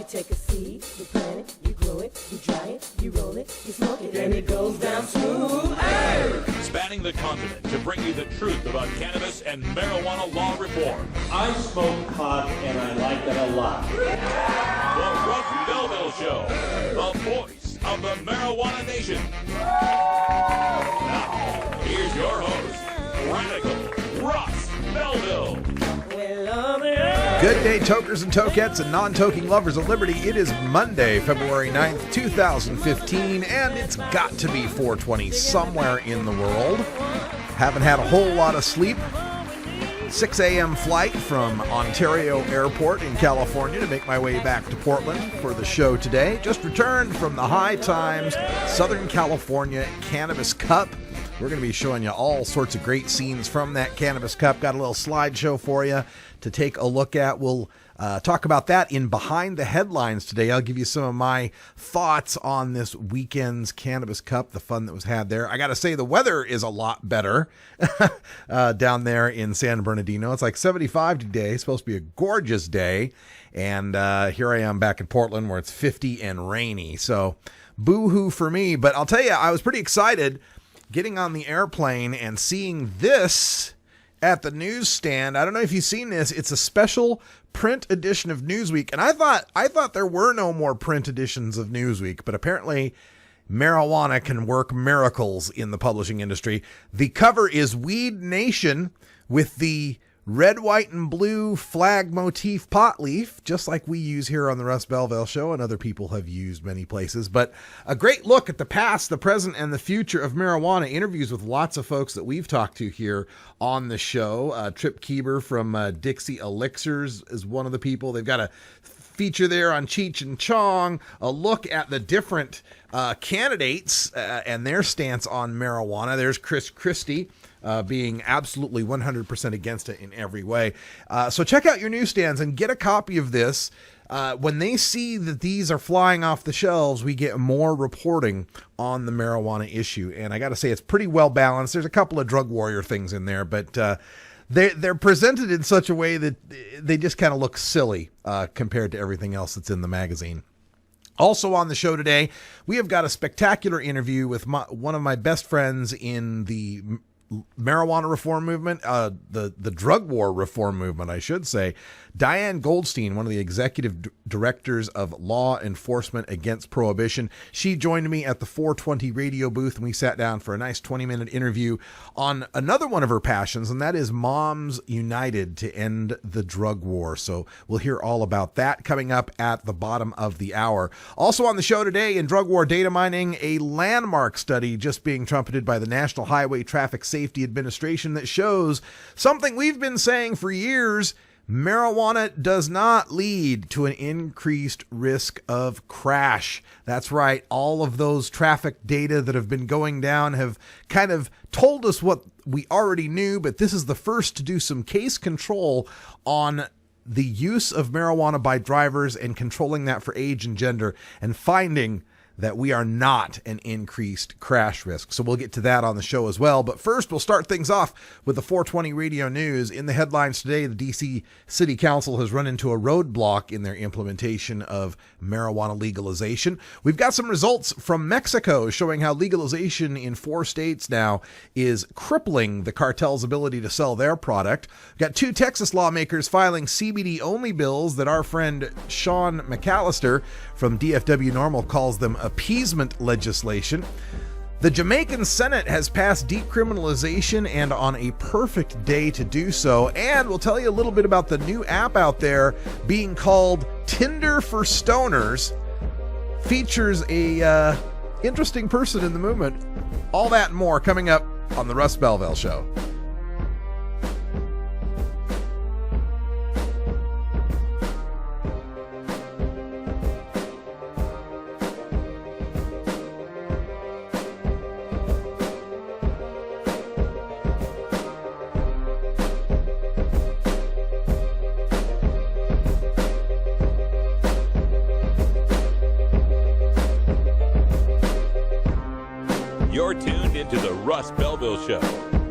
You take a seed, you plant it, you grow it, you dry it, you roll it, you smoke it, and it goes down smooth. Hey! Spanning the continent to bring you the truth about cannabis and marijuana law reform. I smoke pot and I like it a lot. The Russ Belville Show, the voice of the marijuana nation. Now, here's your host, Radical Russ Belville. Good day, tokers and tokettes and non-toking lovers of liberty. It is Monday, February 9th, 2015, and it's got to be 420 somewhere in the world. Haven't had a whole lot of sleep. 6 a.m. flight from Ontario Airport in California to make my way back to Portland for the show today. Just returned from the HIGH TIMES Southern California Cannabis Cup. We're going to be showing you all sorts of great scenes from that Cannabis Cup. Got a little slideshow for you to take a look at. We'll talk about that in Behind the Headlines today. I'll give you some of my thoughts on this weekend's Cannabis Cup, the fun that was had there. I got to say, the weather is a lot better down there in San Bernardino. It's like 75 today. It's supposed to be a gorgeous day. And here I am back in Portland where it's 50 and rainy. So boo-hoo for me. But I'll tell you, I was pretty excited getting on the airplane and seeing this at the newsstand. I don't know if you've seen this. It's a special print edition of Newsweek. And I thought there were no more print editions of Newsweek, but apparently marijuana can work miracles in the publishing industry. The cover is Weed Nation with the red, white, and blue flag motif pot leaf, just like we use here on the Russ Belville Show and other people have used many places. But a great look at the past, the present, and the future of marijuana. Interviews with lots of folks that we've talked to here on the show. Trip Kieber from Dixie Elixirs is one of the people. They've got a feature there on Cheech and Chong, a look at the different candidates and their stance on marijuana. There's Chris Christie, being absolutely 100% against it in every way. So check out your newsstands and get a copy of this. When they see that these are flying off the shelves, we get more reporting on the marijuana issue. And I got to say, it's pretty well balanced. There's a couple of drug warrior things in there, but they're presented in such a way that they just kind of look silly compared to everything else that's in the magazine. Also on the show today, we have got a spectacular interview with one of my best friends in the marijuana reform movement, the drug war reform movement, I should say. Diane Goldstein, one of the executive directors of Law Enforcement Against Prohibition. She joined me at the 420 radio booth, and we sat down for a nice 20-minute interview on another one of her passions, and that is Moms United to End the Drug War. So we'll hear all about that coming up at the bottom of the hour. Also on the show today, in drug war data mining, a landmark study just being trumpeted by the National Highway Traffic Safety Administration that shows something we've been saying for years: marijuana does not lead to an increased risk of crash. That's right. All of those traffic data that have been going down have kind of told us what we already knew, but this is the first to do some case control on the use of marijuana by drivers and controlling that for age and gender, and finding that we are not an increased crash risk. So we'll get to that on the show as well. But first, we'll start things off with the 420 radio news. In the headlines today, the D.C. City Council has run into a roadblock in their implementation of marijuana legalization. We've got some results from Mexico showing how legalization in 4 states now is crippling the cartel's ability to sell their product. We've got 2 Texas lawmakers filing CBD-only bills that our friend Sean McAllister from DFW Normal calls them appeasement legislation. The Jamaican Senate has passed decriminalization, and on a perfect day to do so. And we'll tell you a little bit about the new app out there being called Tinder for Stoners. Features a interesting person in the movement. All that and more coming up on the Russ Belville Show. You're tuned into the Russ Belville Show,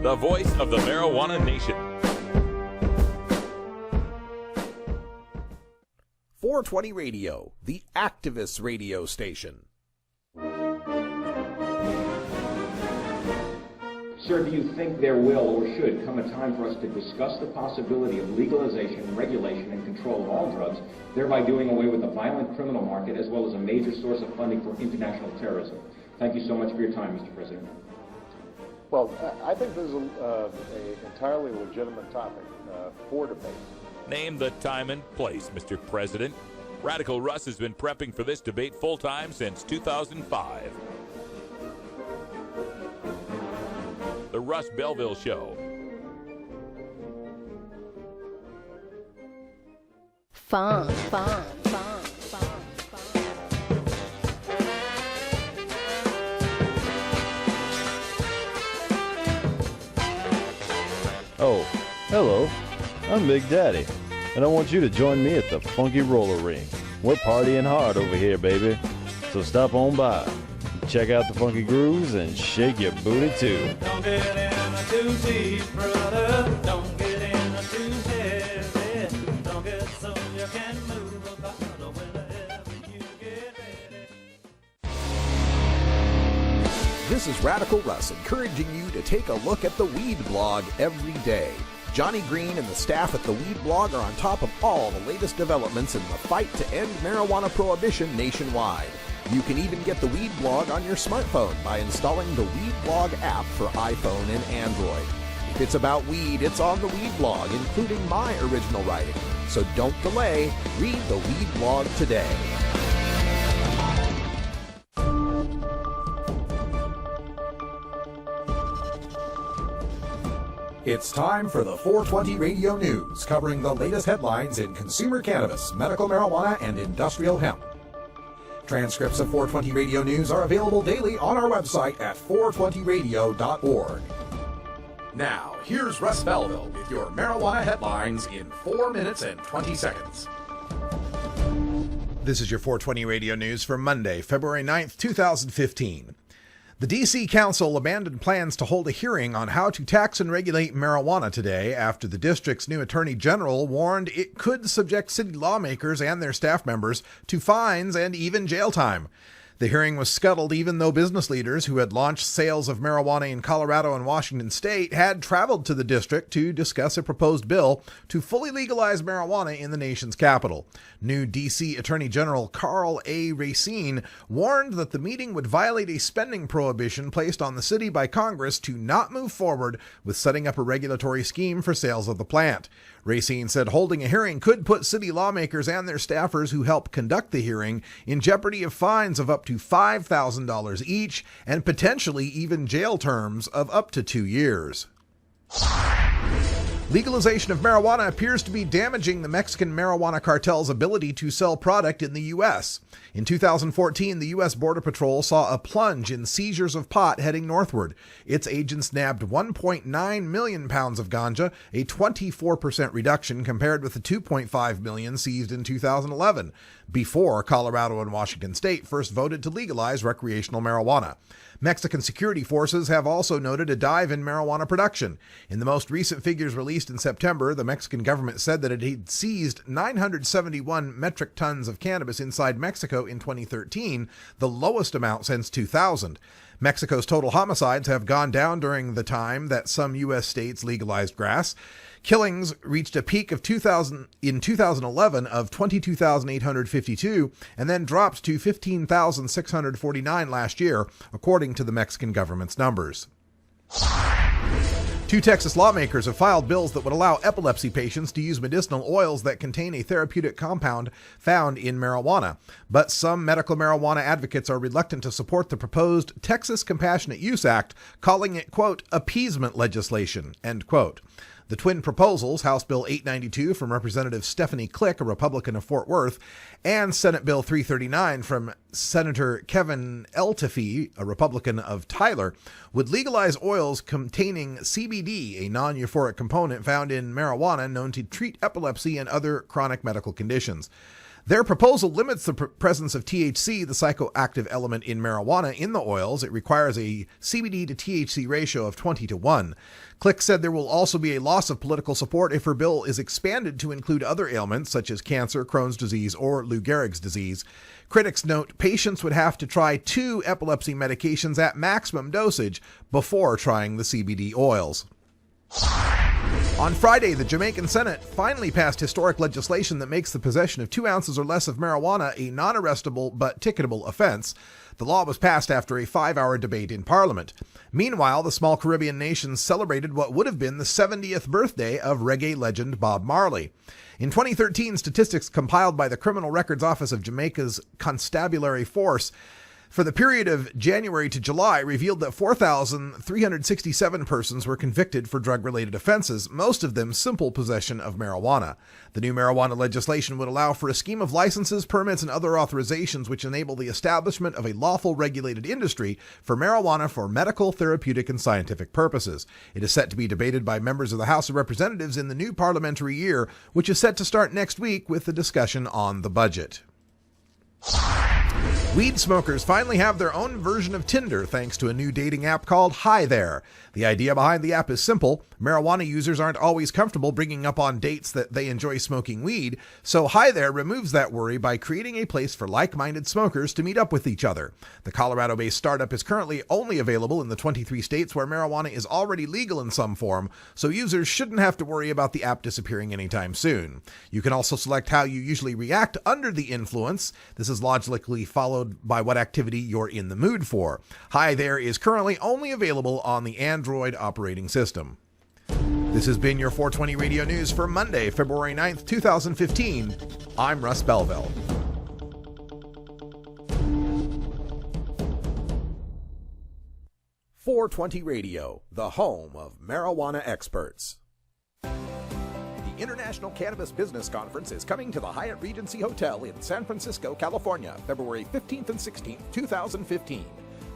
the voice of the marijuana nation. 420 Radio, the activist radio station. Sir, do you think there will or should come a time for us to discuss the possibility of legalization, regulation, and control of all drugs, thereby doing away with the violent criminal market as well as a major source of funding for international terrorism? Thank you so much for your time, Mr. President. Well, I think this is an entirely legitimate topic for debate. Name the time and place, Mr. President. Radical Russ has been prepping for this debate full-time since 2005. The Russ Belville Show. Fun. Oh, hello. I'm Big Daddy, and I want you to join me at the Funky Roller Ring. We're partying hard over here, baby. So stop on by. Check out the funky grooves and shake your booty too. Don't get in too deep, brother. Don't get in too heavy. Don't get so you can move about whenever you get ready. This is Radical Russ encouraging you to take a look at the Weed Blog every day. Johnny Green and the staff at the Weed Blog are on top of all the latest developments in the fight to end marijuana prohibition nationwide. You can even get the Weed Blog on your smartphone by installing the Weed Blog app for iPhone and Android. If it's about weed, it's on the Weed Blog, including my original writing. So don't delay. Read the Weed Blog today. It's time for the 420 Radio News, covering the latest headlines in consumer cannabis, medical marijuana, and industrial hemp. Transcripts of 420 Radio News are available daily on our website at 420radio.org. Now, here's Russ Belville with your marijuana headlines in 4 minutes and 20 seconds. This is your 420 Radio News for Monday, February 9th, 2015. The D.C. Council abandoned plans to hold a hearing on how to tax and regulate marijuana today after the district's new attorney general warned it could subject city lawmakers and their staff members to fines and even jail time. The hearing was scuttled even though business leaders who had launched sales of marijuana in Colorado and Washington state had traveled to the district to discuss a proposed bill to fully legalize marijuana in the nation's capital. New D.C. Attorney General Carl A. Racine warned that the meeting would violate a spending prohibition placed on the city by Congress to not move forward with setting up a regulatory scheme for sales of the plant. Racine said holding a hearing could put city lawmakers and their staffers who help conduct the hearing in jeopardy of fines of up to $5,000 each and potentially even jail terms of up to 2 years. Legalization of marijuana appears to be damaging the Mexican marijuana cartel's ability to sell product in the U.S. In 2014, the U.S. Border Patrol saw a plunge in seizures of pot heading northward. Its agents nabbed 1.9 million pounds of ganja, a 24% reduction compared with the 2.5 million seized in 2011, before Colorado and Washington state first voted to legalize recreational marijuana. Mexican security forces have also noted a dive in marijuana production. In the most recent figures released in September, the Mexican government said that it had seized 971 metric tons of cannabis inside Mexico in 2013, the lowest amount since 2000. Mexico's total homicides have gone down during the time that some U.S. states legalized grass. Killings reached a peak of 2011 of 22,852 and then dropped to 15,649 last year, according to the Mexican government's numbers. 2 Texas lawmakers have filed bills that would allow epilepsy patients to use medicinal oils that contain a therapeutic compound found in marijuana. But some medical marijuana advocates are reluctant to support the proposed Texas Compassionate Use Act, calling it, quote, appeasement legislation, end quote. The twin proposals, House Bill 892 from Representative Stephanie Click, a Republican of Fort Worth, and Senate Bill 339 from Senator Kevin Eltife, a Republican of Tyler, would legalize oils containing CBD, a non-euphoric component found in marijuana known to treat epilepsy and other chronic medical conditions. Their proposal limits the presence of THC, the psychoactive element in marijuana, in the oils. It requires a CBD to THC ratio of 20:1. Click said there will also be a loss of political support if her bill is expanded to include other ailments such as cancer, Crohn's disease, or Lou Gehrig's disease. Critics note patients would have to try 2 epilepsy medications at maximum dosage before trying the CBD oils. On Friday, the Jamaican Senate finally passed historic legislation that makes the possession of 2 ounces or less of marijuana a non-arrestable but ticketable offense. The law was passed after a 5-hour debate in Parliament. Meanwhile, the small Caribbean nation celebrated what would have been the 70th birthday of reggae legend Bob Marley. In 2013, statistics compiled by the Criminal Records Office of Jamaica's Constabulary Force for the period of January to July revealed that 4,367 persons were convicted for drug-related offenses, most of them simple possession of marijuana. The new marijuana legislation would allow for a scheme of licenses, permits, and other authorizations which enable the establishment of a lawful regulated industry for marijuana for medical, therapeutic, and scientific purposes. It is set to be debated by members of the House of Representatives in the new parliamentary year, which is set to start next week with the discussion on the budget. Weed smokers finally have their own version of Tinder thanks to a new dating app called Hi There. The idea behind the app is simple. Marijuana users aren't always comfortable bringing up on dates that they enjoy smoking weed, so Hi There removes that worry by creating a place for like-minded smokers to meet up with each other. The Colorado-based startup is currently only available in the 23 states where marijuana is already legal in some form, so users shouldn't have to worry about the app disappearing anytime soon. You can also select how you usually react under the influence. This is logically followed by what activity you're in the mood for. Hi There is currently only available on the Android operating system. This has been your 420 Radio News for Monday, February 9th, 2015. I'm Russ Belville. .420 Radio, the home of marijuana experts. The International Cannabis Business Conference is coming to the Hyatt Regency Hotel in San Francisco, California, February 15th and 16th, 2015.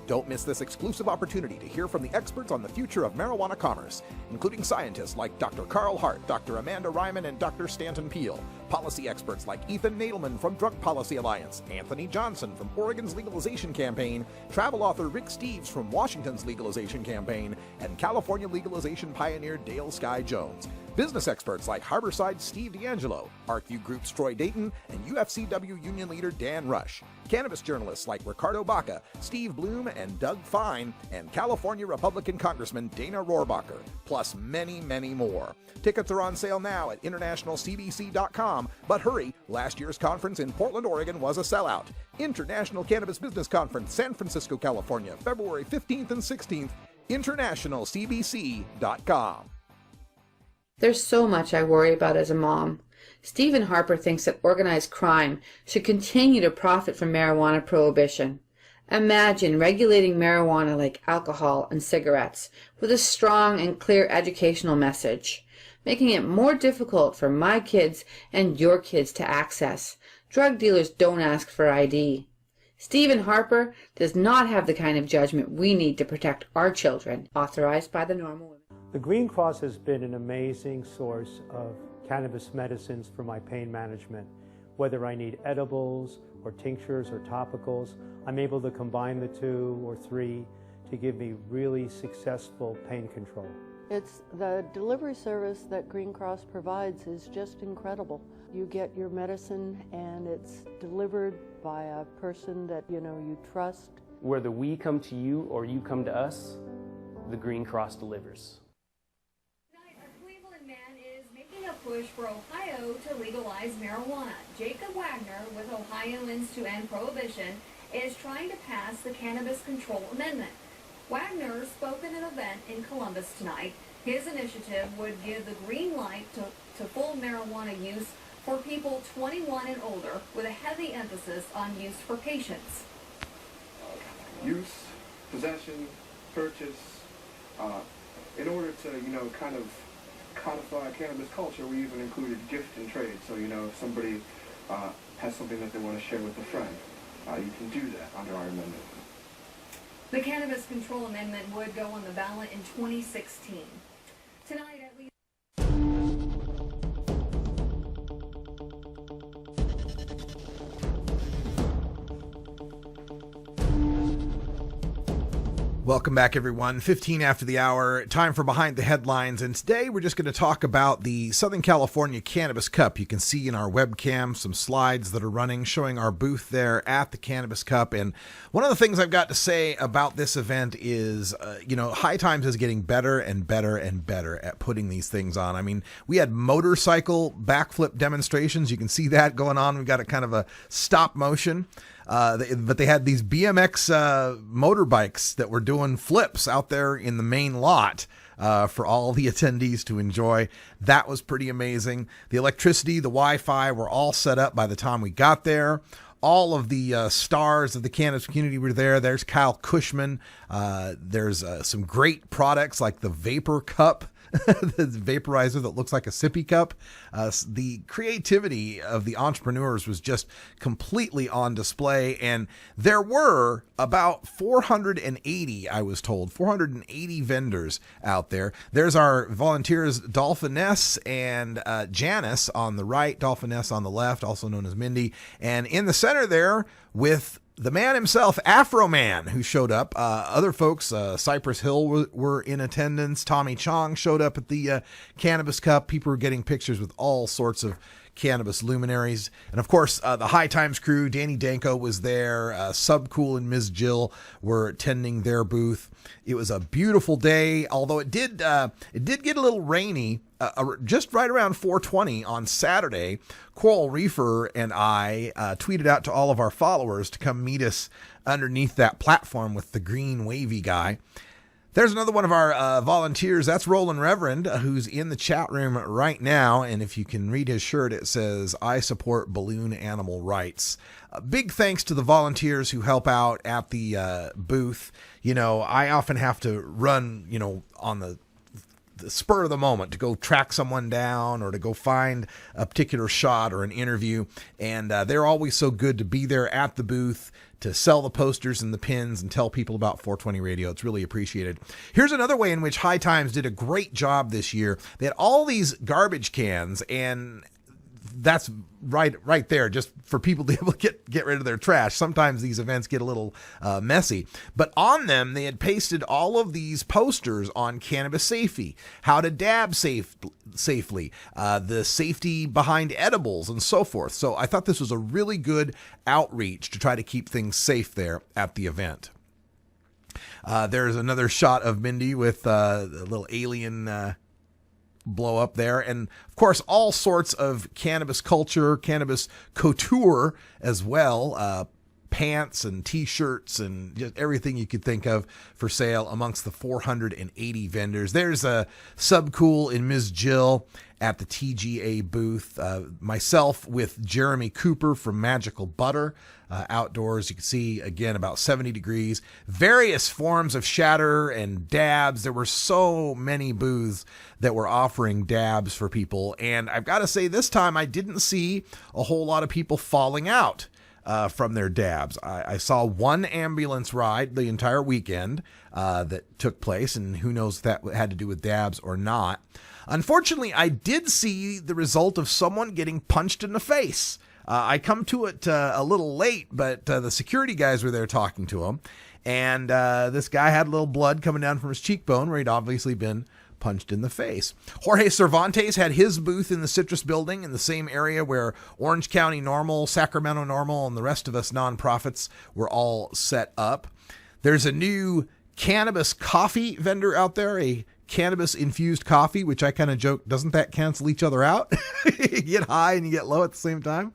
Don't miss this exclusive opportunity to hear from the experts on the future of marijuana commerce, including scientists like Dr. Carl Hart, Dr. Amanda Ryman, and Dr. Stanton Peel, policy experts like Ethan Nadelman from Drug Policy Alliance, Anthony Johnson from Oregon's legalization campaign, travel author Rick Steves from Washington's legalization campaign, and California legalization pioneer Dale Sky Jones. Business experts like Harborside Steve D'Angelo, ArcView Group's Troy Dayton, and UFCW union leader Dan Rush. Cannabis journalists like Ricardo Baca, Steve Bloom, and Doug Fine, and California Republican Congressman Dana Rohrabacher, plus many, many more. Tickets are on sale now at internationalcbc.com, but hurry, last year's conference in Portland, Oregon was a sellout. International Cannabis Business Conference, San Francisco, California, February 15th and 16th, internationalcbc.com. There's so much I worry about as a mom. Stephen Harper thinks that organized crime should continue to profit from marijuana prohibition. Imagine regulating marijuana like alcohol and cigarettes with a strong and clear educational message, making it more difficult for my kids and your kids to access. Drug dealers don't ask for ID. Stephen Harper does not have the kind of judgment we need to protect our children, authorized by the Normal Women. The Green Cross has been an amazing source of cannabis medicines for my pain management. Whether I need edibles or tinctures or topicals, I'm able to combine the 2 or 3 to give me really successful pain control. It's the delivery service that Green Cross provides is just incredible. You get your medicine and it's delivered by a person that you trust. Whether we come to you or you come to us, the Green Cross delivers. Push for Ohio to legalize marijuana. Jacob Wagner with Ohioans to End Prohibition is trying to pass the Cannabis Control Amendment. Wagner spoke at an event in Columbus tonight. His initiative would give the green light to full marijuana use for people 21 and older, with a heavy emphasis on use for patients. Use, possession, purchase, in order to, kind of codify cannabis culture, we even included gift and trade. So, if somebody has something that they want to share with a friend, you can do that under our amendment. The Cannabis Control Amendment would go on the ballot in 2016. Tonight, at least. Welcome back, everyone. 15 after the hour, time for Behind the Headlines. And today we're just going to talk about the Southern California Cannabis Cup. You can see in our webcam some slides that are running showing our booth there at the Cannabis Cup. And one of the things I've got to say about this event is, High Times is getting better and better and better at putting these things on. I mean, we had motorcycle backflip demonstrations. You can see that going on. We've got a kind of a stop motion. But they had these BMX motorbikes that were doing flips out there in the main lot for all the attendees to enjoy. That was pretty amazing. The electricity, the Wi-Fi were all set up by the time we got there. All of the stars of the cannabis community were there. There's Kyle Cushman. There's some great products like the Vapor Cup. The vaporizer that looks like a sippy cup. The creativity of the entrepreneurs was just completely on display, and there were about 480, I was told, 480 vendors out there. There's our volunteers, Dolphiness and Janice on the right, Dolphiness on the left, also known as Mindy, and in the center there with the man himself, Afro Man, who showed up. Other folks, Cypress Hill were in attendance. Tommy Chong showed up at the Cannabis Cup. People were getting pictures with all sorts of cannabis luminaries. And of course, the High Times crew, Danny Danko was there. Subcool and Ms. Jill were attending their booth. It was a beautiful day, although it did get a little rainy. Just right around 4:20 on Saturday, Coral Reefer and I tweeted out to all of our followers to come meet us underneath that platform with the green wavy guy. There's another one of our volunteers. That's Roland Reverend, who's in the chat room right now. And if you can read his shirt, it says, "I support balloon animal rights." Big thanks to the volunteers who help out at the booth. I often have to run, on the spur of the moment to go track someone down or to go find a particular shot or an interview. And they're always so good to be there at the booth to sell the posters and the pins and tell people about 420 Radio. It's really appreciated. Here's another way in which High Times did a great job this year. They had all these garbage cans, and that's right there, just for people to be able to get rid of their trash. Sometimes these events get a little messy, but on them they had pasted all of these posters on cannabis safety, how to dab safely, the safety behind edibles, and so forth. So I thought this was a really good outreach to try to keep things safe there at the event. There's another shot of Mindy with the little alien blow up there, and of course all sorts of cannabis culture, cannabis couture as well, pants and t-shirts and just everything you could think of for sale amongst the 480 vendors. There's a Subcool and Ms. Jill at the TGA booth, myself with Jeremy Cooper from Magical Butter. Outdoors, you can see again about 70 degrees, various forms of shatter and dabs. There were so many booths that were offering dabs for people, and I've got to say this time I didn't see a whole lot of people falling out from their dabs. I saw one ambulance ride the entire weekend that took place, and who knows if that had to do with dabs or not. Unfortunately, I did see the result of someone getting punched in the face. I come to it a little late, but the security guys were there talking to him, and this guy had a little blood coming down from his cheekbone where he'd obviously been punched in the face. Jorge Cervantes had his booth in the Citrus Building in the same area where Orange County Normal, Sacramento Normal, and the rest of us nonprofits were all set up. There's a new cannabis coffee vendor out there, a cannabis infused coffee, which I kind of joke, doesn't that cancel each other out? You get high and you get low at the same time.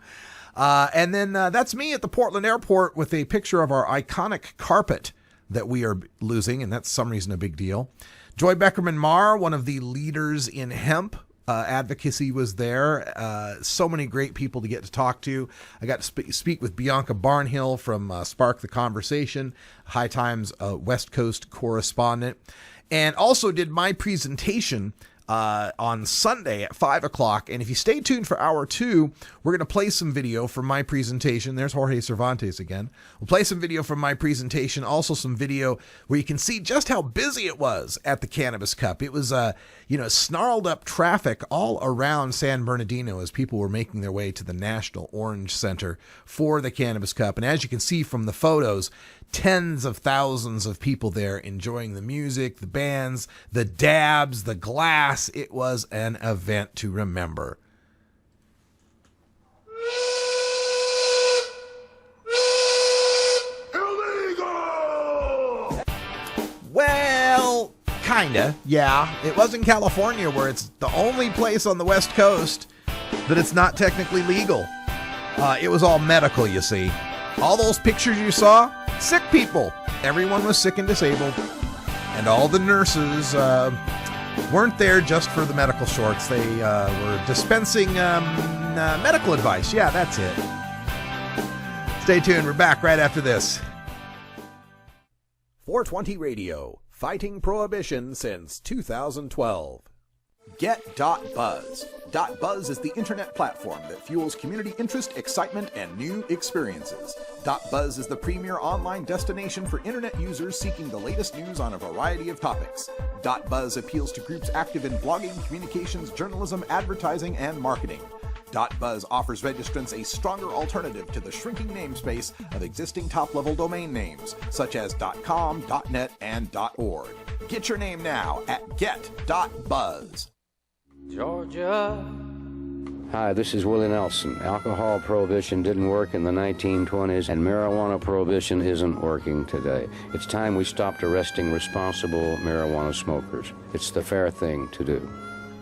And then that's me at the Portland airport with a picture of our iconic carpet that we are losing, and that's some reason a big deal. Joy Beckerman Marr, one of the leaders in hemp advocacy, was there. So many great people to get to talk to. I got to speak with Bianca Barnhill from Spark the Conversation, High Times West Coast correspondent, and also did my presentation on Sunday at 5 o'clock. And if you stay tuned for hour 2, we're going to play some video from my presentation. There's Jorge Cervantes again. We'll play some video from my presentation, also some video where you can see just how busy it was at the Cannabis Cup. It was, snarled up traffic all around San Bernardino as people were making their way to the National Orange Center for the Cannabis Cup. And as you can see from the photos, tens of thousands of people there enjoying the music, the bands, the dabs, the glass. It was an event to remember. Illegal! Well, kinda, yeah. It was in California, where it's the only place on the West Coast that it's not technically legal. It was all medical, you see. All those pictures you saw, sick people. Everyone was sick and disabled. And all the nurses weren't there just for the medical shorts. They were dispensing medical advice. Yeah, that's it. Stay tuned. We're back right after this. 420 Radio, fighting prohibition since 2012. Get.Buzz. .Buzz is the internet platform that fuels community interest, excitement, and new experiences. .Buzz is the premier online destination for internet users seeking the latest news on a variety of topics. .Buzz appeals to groups active in blogging, communications, journalism, advertising, and marketing. .Buzz offers registrants a stronger alternative to the shrinking namespace of existing top-level domain names, such as .com, .net, and .org. Get your name now at get.buzz. Georgia. Hi, this is Willie Nelson. Alcohol prohibition didn't work in the 1920s, and marijuana prohibition isn't working today. It's time we stopped arresting responsible marijuana smokers. It's the fair thing to do.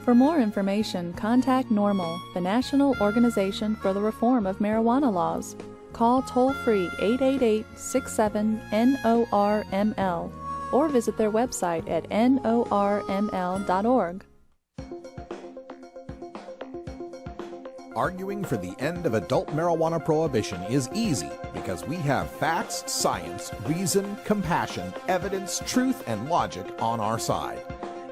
For more information, contact NORML, the National Organization for the Reform of Marijuana Laws. Call toll-free 888-67-NORML or visit their website at norml.org. Arguing for the end of adult marijuana prohibition is easy because we have facts, science, reason, compassion, evidence, truth, and logic on our side.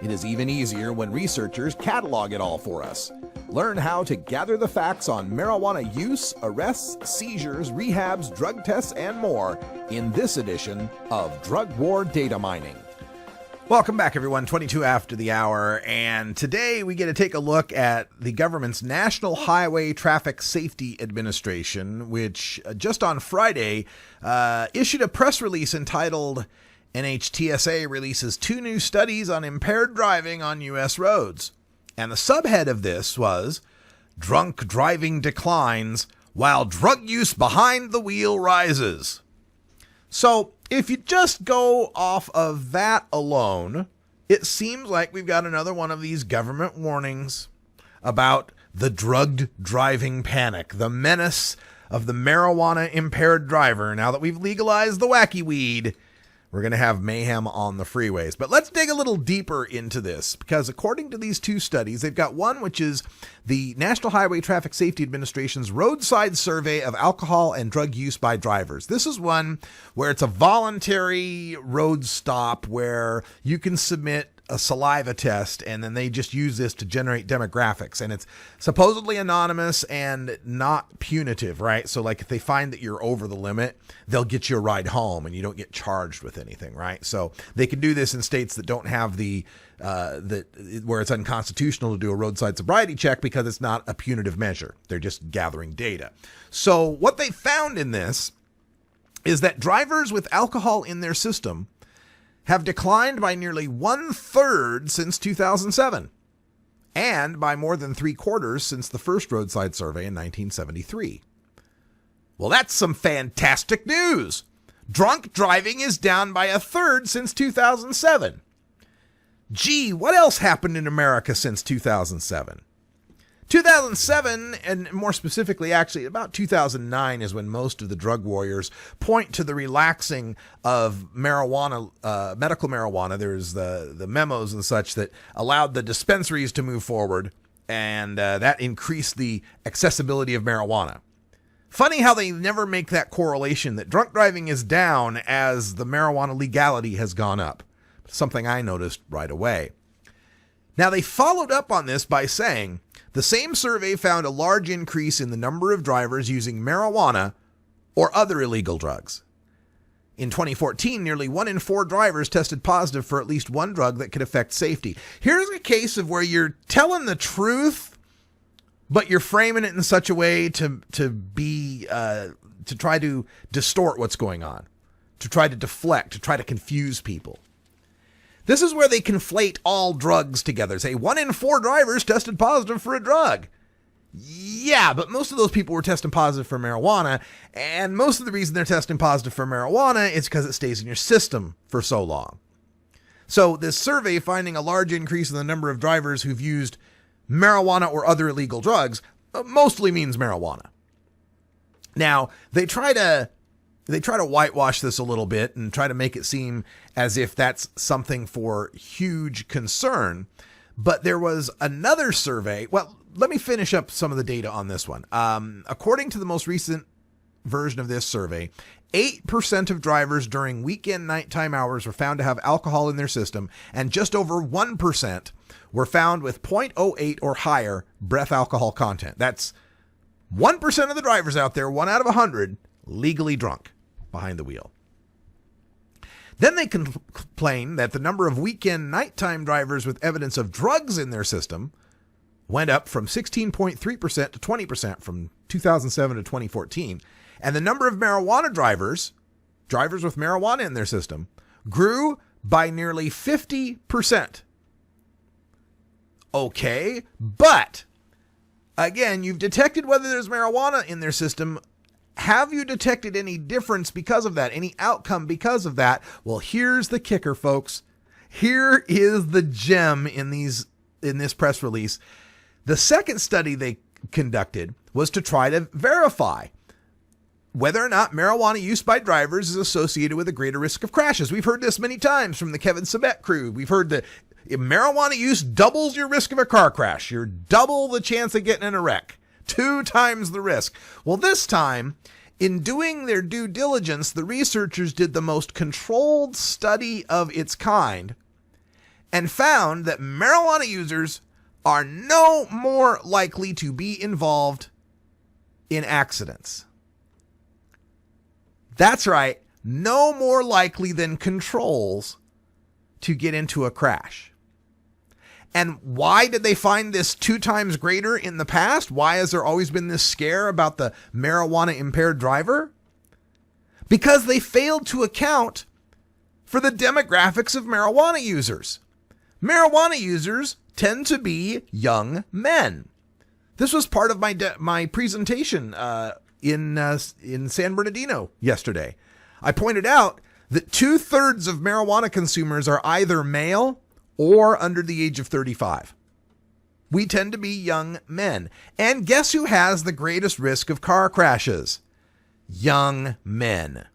It is even easier when researchers catalog it all for us. Learn how to gather the facts on marijuana use, arrests, seizures, rehabs, drug tests, and more in this edition of Drug War Data Mining. Welcome back, everyone. 22 after the hour, and today we get to take a look at the government's National Highway Traffic Safety Administration, which just on Friday issued a press release entitled NHTSA releases 2 new studies on impaired driving on U.S. roads. And the subhead of this was, Drunk Driving Declines While Drug Use Behind the Wheel Rises. So, if you just go off of that alone, it seems like we've got another one of these government warnings about the drugged driving panic, the menace of the marijuana-impaired driver. Now that we've legalized the wacky weed, we're going to have mayhem on the freeways. But let's dig a little deeper into this, because according to these 2 studies, they've got one which is the National Highway Traffic Safety Administration's roadside survey of alcohol and drug use by drivers. This is one where it's a voluntary road stop where you can submit a saliva test, and then they just use this to generate demographics, and it's supposedly anonymous and not punitive, right? So like if they find that you're over the limit, they'll get you a ride home and you don't get charged with anything, right? So they can do this in states that don't have where it's unconstitutional to do a roadside sobriety check because it's not a punitive measure. They're just gathering data. So what they found in this is that drivers with alcohol in their system have declined by nearly 1/3 since 2007, and by more than 3/4 since the first roadside survey in 1973. Well, that's some fantastic news. Drunk driving is down by 1/3 since 2007. Gee, what else happened in America since 2007? 2007, and more specifically, actually, about 2009 is when most of the drug warriors point to the relaxing of marijuana, medical marijuana. There's the memos and such that allowed the dispensaries to move forward, and that increased the accessibility of marijuana. Funny how they never make that correlation that drunk driving is down as the marijuana legality has gone up. Something I noticed right away. Now, they followed up on this by saying the same survey found a large increase in the number of drivers using marijuana or other illegal drugs. In 2014, nearly 1 in 4 drivers tested positive for at least one drug that could affect safety. Here's a case of where you're telling the truth, but you're framing it in such a way to try to distort what's going on, to try to deflect, to try to confuse people. This is where they conflate all drugs together. Say 1 in 4 drivers tested positive for a drug. Yeah, but most of those people were testing positive for marijuana, and most of the reason they're testing positive for marijuana is because it stays in your system for so long. So this survey finding a large increase in the number of drivers who've used marijuana or other illegal drugs mostly means marijuana. Now, they try to whitewash this a little bit and try to make it seem as if that's something for huge concern. But there was another survey. Well, let me finish up some of the data on this one. According to the most recent version of this survey, 8% of drivers during weekend nighttime hours were found to have alcohol in their system, and just over 1% were found with 0.08 or higher breath alcohol content. That's 1% of the drivers out there, 1 out of 100, legally drunk behind the wheel. Then they complain that the number of weekend nighttime drivers with evidence of drugs in their system went up from 16.3% to 20% from 2007 to 2014. And the number of marijuana drivers with marijuana in their system, grew by nearly 50%. Okay, but again, you've detected whether there's marijuana in their system. Have you detected any difference because of that? Any outcome because of that? Well, here's the kicker, folks. Here is the gem in this press release. The second study they conducted was to try to verify whether or not marijuana use by drivers is associated with a greater risk of crashes. We've heard this many times from the Kevin Sabet crew. We've heard that marijuana use doubles your risk of a car crash. You're double the chance of getting in a wreck. 2 times the risk. Well, this time, in doing their due diligence, the researchers did the most controlled study of its kind and found that marijuana users are no more likely to be involved in accidents. That's right, no more likely than controls to get into a crash. And why did they find this 2 times greater in the past? Why has there always been this scare about the marijuana impaired driver? Because they failed to account for the demographics of marijuana users. Marijuana users tend to be young men. This was part of my presentation in San Bernardino yesterday. I pointed out that 2/3 of marijuana consumers are either male or under the age of 35. We tend to be young men. And guess who has the greatest risk of car crashes? Young men.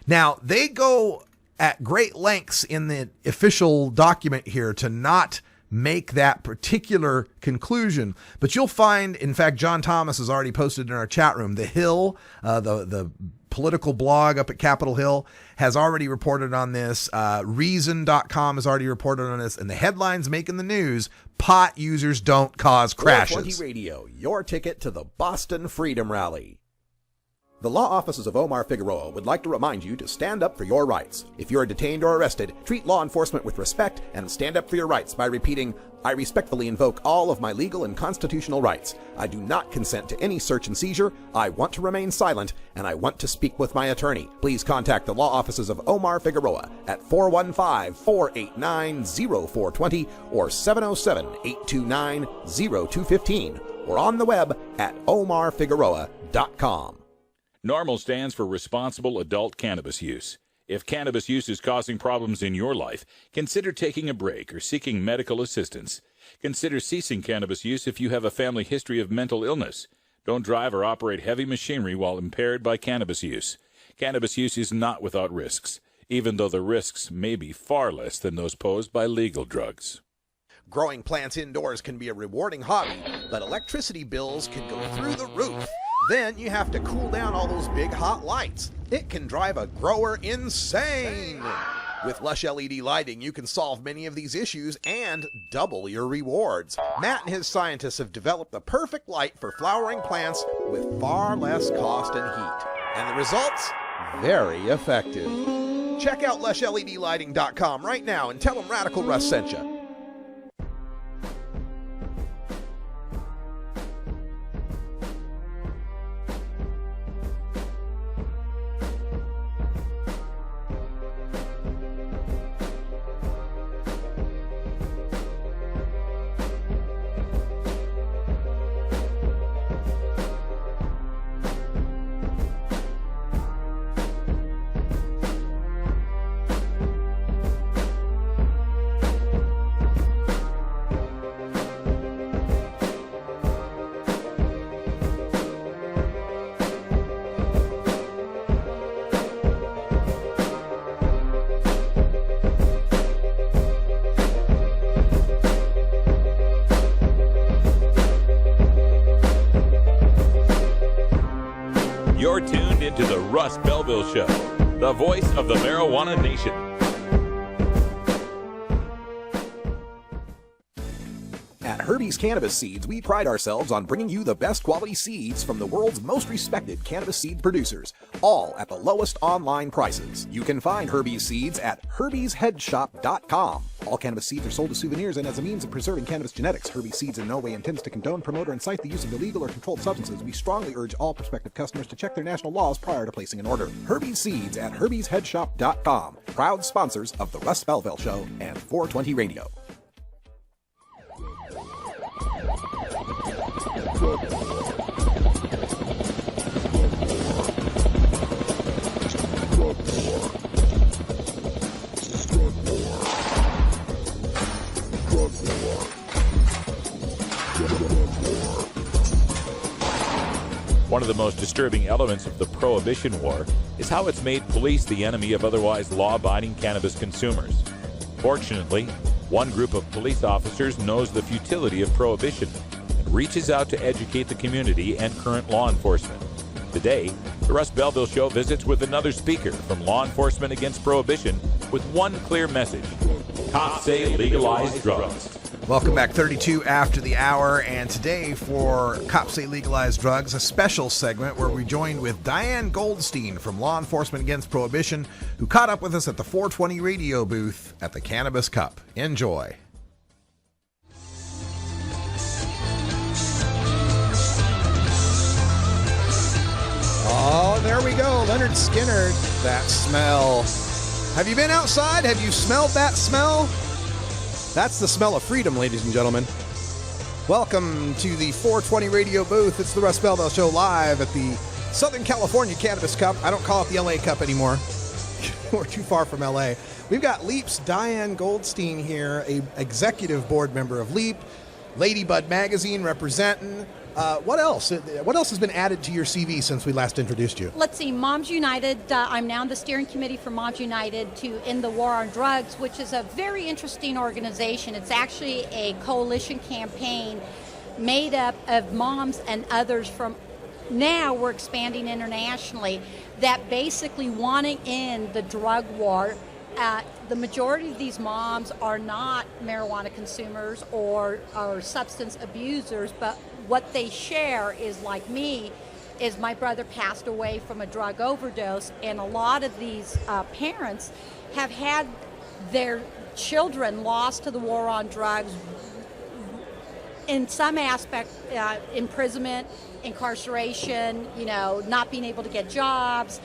Now, they go at great lengths in the official document here to not make that particular conclusion. But you'll find, in fact, John Thomas has already posted in our chat room, The Hill, the political blog up at Capitol Hill, has already reported on this. Reason.com has already reported on this. And the headlines making the news: pot users don't cause crashes. 420 Radio, your ticket to the Boston Freedom Rally. The law offices of Omar Figueroa would like to remind you to stand up for your rights. If you are detained or arrested, treat law enforcement with respect and stand up for your rights by repeating, "I respectfully invoke all of my legal and constitutional rights. I do not consent to any search and seizure. I want to remain silent, and I want to speak with my attorney." Please contact the law offices of Omar Figueroa at 415-489-0420 or 707-829-0215 or on the web at omarfigueroa.com. NORMAL stands for Responsible Adult Cannabis Use. If cannabis use is causing problems in your life, consider taking a break or seeking medical assistance. Consider ceasing cannabis use if you have a family history of mental illness. Don't drive or operate heavy machinery while impaired by cannabis use. Cannabis use is not without risks, even though the risks may be far less than those posed by legal drugs. Growing plants indoors can be a rewarding hobby, but electricity bills can go through the roof. Then you have to cool down all those big hot lights. It can drive a grower insane. With Lush LED lighting, you can solve many of these issues and double your rewards. Matt and his scientists have developed the perfect light for flowering plants with far less cost and heat. And the results? Very effective. Check out LushLEDlighting.com right now and tell them Radical Russ sent you. You're tuned into the Russ Belville Show, the voice of the marijuana nation. At Herbie's Cannabis Seeds, we pride ourselves on bringing you the best quality seeds from the world's most respected cannabis seed producers, all at the lowest online prices. You can find Herbie's Seeds at herbiesheadshop.com. All cannabis seeds are sold as souvenirs and as a means of preserving cannabis genetics. Herbie's Seeds in no way intends to condone, promote, or incite the use of illegal or controlled substances. We strongly urge all prospective customers to check their national laws prior to placing an order. Herbie's Seeds at herbiesheadshop.com. Proud sponsors of the Russ Belville Show and 420 Radio. One of the most disturbing elements of the Prohibition War is how it's made police the enemy of otherwise law-abiding cannabis consumers. Fortunately, one group of police officers knows the futility of prohibition and reaches out to educate the community and current law enforcement. Today, the Russ Belville Show visits with another speaker from Law Enforcement Against Prohibition with one clear message: cops say legalize drugs. Welcome back, 32 after the hour, and today for Cops Say Legalize Drugs, a special segment where we joined with Diane Goldstein from Law Enforcement Against Prohibition, who caught up with us at the 420 radio booth at the Cannabis Cup. Enjoy. Oh, there we go, Leonard Skinner. That smell. Have you been outside? Have you smelled that smell? That's the smell of freedom, ladies and gentlemen. Welcome to the 420 radio booth. It's the Russ Belville Show live at the Southern California Cannabis Cup. I don't call it the LA Cup anymore. We're too far from LA. We've got Leap's Diane Goldstein here, a executive board member of Leap, Ladybud Magazine representing. What else? What else has been added to your CV since we last introduced you? Let's see, Moms United. I'm now on the steering committee for Moms United to End the War on Drugs, which is a very interesting organization. It's actually a coalition campaign made up of moms and others from, now we're expanding internationally, that basically want to end the drug war. The majority of these moms are not marijuana consumers or substance abusers, but what they share is, like me, is my brother passed away from a drug overdose, and a lot of these parents have had their children lost to the war on drugs, in some aspect, imprisonment, incarceration, not being able to get jobs,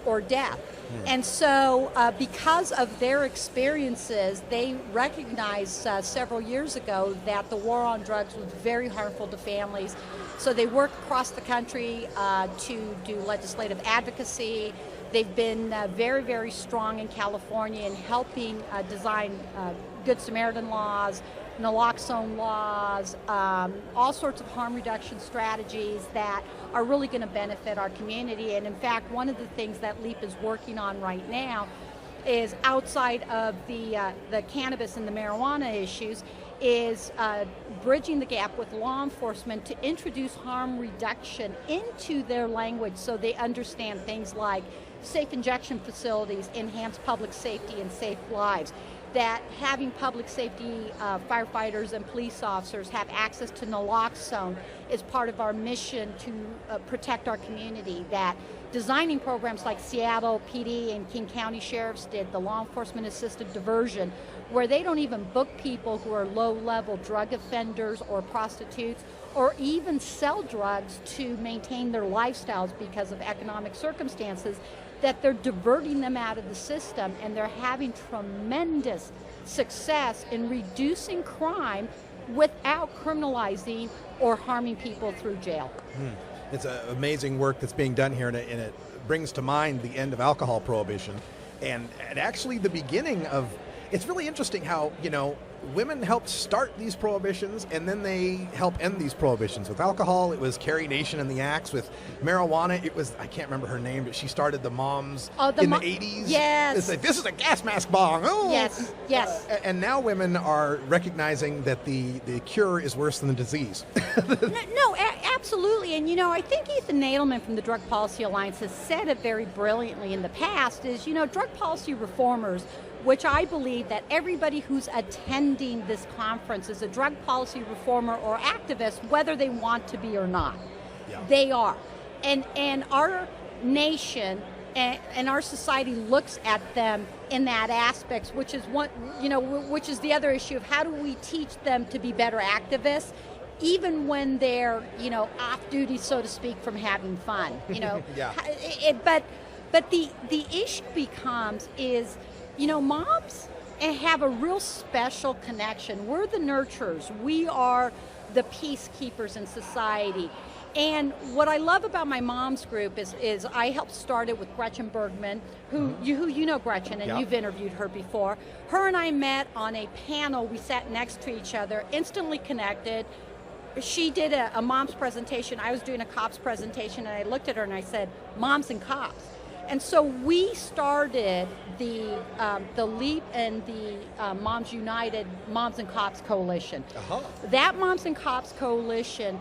or death. And so because of their experiences, they recognized several years ago that the war on drugs was very harmful to families. So they work across the country to do legislative advocacy. They've been very, very strong in California in helping design Good Samaritan laws, naloxone laws, all sorts of harm reduction strategies that are really going to benefit our community. And in fact, one of the things that LEAP is working on right now is, outside of the cannabis and the marijuana issues, is bridging the gap with law enforcement to introduce harm reduction into their language so they understand things like safe injection facilities enhance public safety and save lives, that having public safety firefighters and police officers have access to naloxone is part of our mission to protect our community, that designing programs like Seattle PD and King County Sheriffs did, the law enforcement assisted diversion, where they don't even book people who are low-level drug offenders or prostitutes, or even sell drugs to maintain their lifestyles because of economic circumstances, that they're diverting them out of the system, and they're having tremendous success in reducing crime without criminalizing or harming people through jail. It's amazing work that's being done here, and it brings to mind the end of alcohol prohibition, and actually the beginning of. It's really interesting how, women helped start these prohibitions, and then they help end these prohibitions. With alcohol, it was Carrie Nation and the Axe. With marijuana, it was, I can't remember her name, but she started the Moms in the 80s. Yes. It's like, this is a gas mask bong. Oh. Yes, yes. And now women are recognizing that the cure is worse than the disease. No, absolutely. And, I think Ethan Nadelman from the Drug Policy Alliance has said it very brilliantly in the past, is, drug policy reformers, which I believe that everybody who's attending this conference is a drug policy reformer or activist, whether they want to be or not. Yeah. They are. And our nation and our society looks at them in that aspect, which is which is the other issue of how do we teach them to be better activists, even when they're, off duty, so to speak, from having fun. Yeah. But the issue becomes is, moms have a real special connection. We're the nurturers. We are the peacekeepers in society. And what I love about my mom's group is I helped start it with Gretchen Bergman, who you know Gretchen, and you've interviewed her before. Her and I met on a panel. We sat next to each other, instantly connected. She did a mom's presentation. I was doing a cops presentation, and I looked at her and I said, "Moms and cops." And so we started the LEAP and the Moms United Moms and Cops Coalition. That Moms and Cops Coalition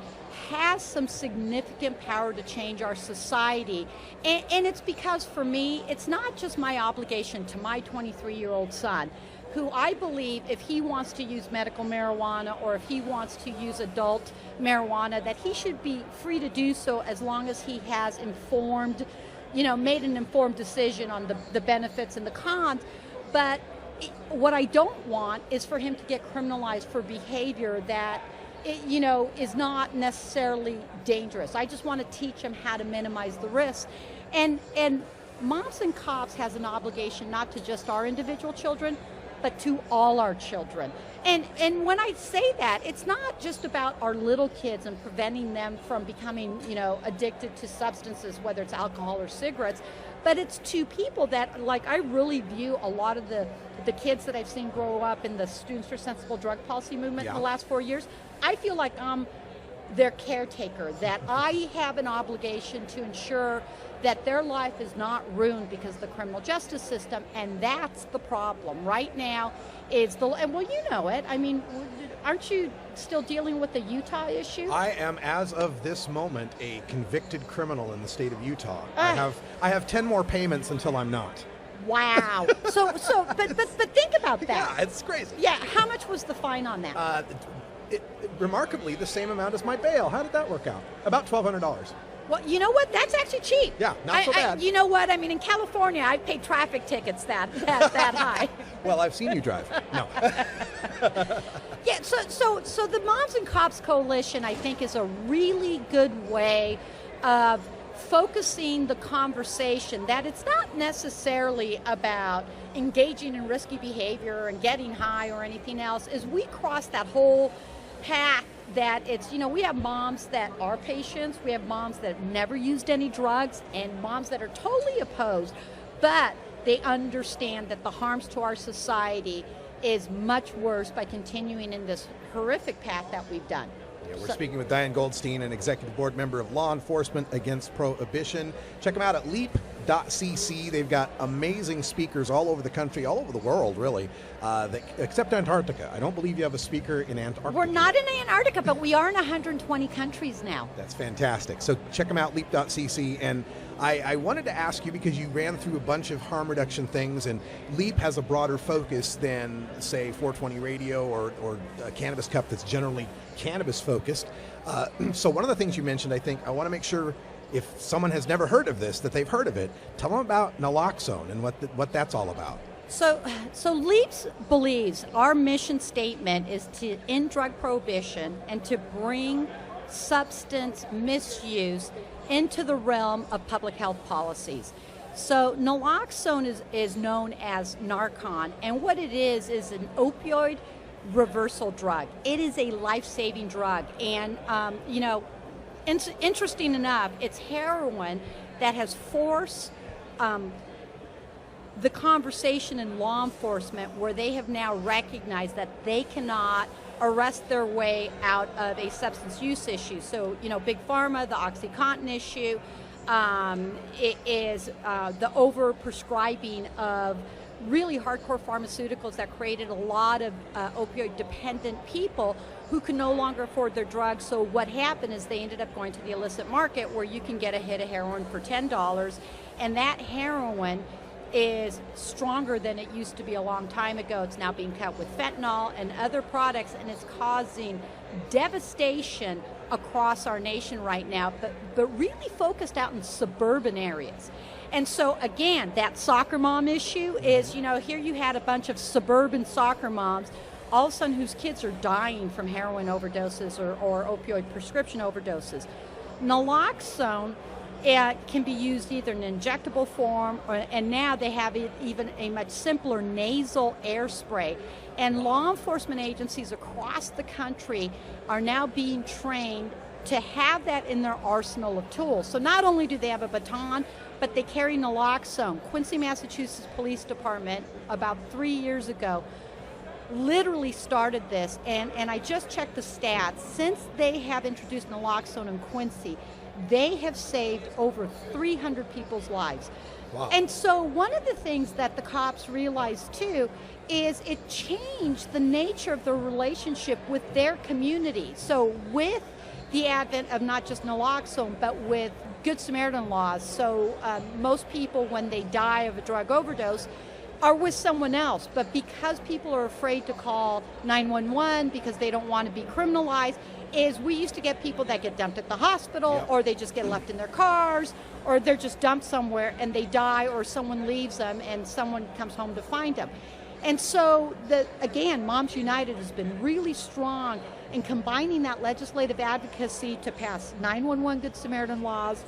has some significant power to change our society. And it's because, for me, it's not just my obligation to my 23-year-old son, who I believe if he wants to use medical marijuana or if he wants to use adult marijuana, that he should be free to do so as long as he has made an informed decision on the benefits and the cons. But what I don't want is for him to get criminalized for behavior that, is not necessarily dangerous. I just want to teach him how to minimize the risks. And Moms and Cops has an obligation not to just our individual children, but to all our children. And when I say that, it's not just about our little kids and preventing them from becoming, addicted to substances, whether it's alcohol or cigarettes, but it's to people that, I really view a lot of the kids that I've seen grow up in the Students for Sensible Drug Policy movement in the last 4 years. I feel like I'm their caretaker, that I have an obligation to ensure that their life is not ruined because of the criminal justice system, and that's the problem right now. Well, you know it. I mean, aren't you still dealing with the Utah issue? I am, as of this moment, a convicted criminal in the state of Utah. I have 10 more payments until I'm not. Wow. But think about that. Yeah, it's crazy. Yeah. How much was the fine on that? Remarkably, the same amount as my bail. How did that work out? About $1,200. Well, you know what? That's actually cheap. Yeah, not so bad. You know what? I mean, in California, I've paid traffic tickets that high. Well, I've seen you drive. No. Yeah, so the Moms and Cops Coalition, I think, is a really good way of focusing the conversation that it's not necessarily about engaging in risky behavior and getting high or anything else. As we cross that whole path, that it's, we have moms that are patients, we have moms that have never used any drugs, and moms that are totally opposed, but they understand that the harms to our society is much worse by continuing in this horrific path that we've done. Yeah, we're speaking with Diane Goldstein, an executive board member of Law Enforcement Against Prohibition. Check them out at leap.org. leap.cc. They've got amazing speakers all over the country, all over the world, really, except Antarctica. I don't believe you have a speaker in Antarctica. We're not in Antarctica, but we are in 120 countries now. That's fantastic. So check them out, leap.cc. And I wanted to ask you, because you ran through a bunch of harm reduction things, and LEAP has a broader focus than, say, 420 Radio or Cannabis Cup that's generally cannabis focused. So one of the things you mentioned, I think, I want to make sure if someone has never heard of this, that they've heard of it. Tell them about naloxone and what that's all about. So LEAPS believes our mission statement is to end drug prohibition and to bring substance misuse into the realm of public health policies. So naloxone is known as Narcan, and what it is an opioid reversal drug. It is a life-saving drug, and interesting enough, it's heroin that has forced the conversation in law enforcement, where they have now recognized that they cannot arrest their way out of a substance use issue. So, Big Pharma, the OxyContin issue, it is the over-prescribing of really hardcore pharmaceuticals that created a lot of opioid-dependent people who can no longer afford their drugs. So what happened is they ended up going to the illicit market, where you can get a hit of heroin for $10, and that heroin is stronger than it used to be a long time ago. It's now being cut with fentanyl and other products, and it's causing devastation across our nation right now, but really focused out in suburban areas. And so again, that soccer mom issue is, here you had a bunch of suburban soccer moms, all of a sudden whose kids are dying from heroin overdoses or opioid prescription overdoses. Naloxone can be used either in an injectable form, and now they have even a much simpler nasal air spray. And law enforcement agencies across the country are now being trained to have that in their arsenal of tools. So not only do they have a baton, but they carry naloxone. Quincy, Massachusetts Police Department, about 3 years ago, literally started this, and I just checked the stats. Since they have introduced naloxone in Quincy, they have saved over 300 people's lives. Wow. And so one of the things that the cops realized too is it changed the nature of the relationship with their community. So with the advent of not just naloxone, but with Good Samaritan laws, so most people, when they die of a drug overdose, are with someone else. But because people are afraid to call 911 because they don't want to be criminalized, we used to get people that get dumped at the hospital, or they just get left in their cars, or they're just dumped somewhere and they die, or someone leaves them and someone comes home to find them. And so, again, Moms United has been really strong in combining that legislative advocacy to pass 911 Good Samaritan laws,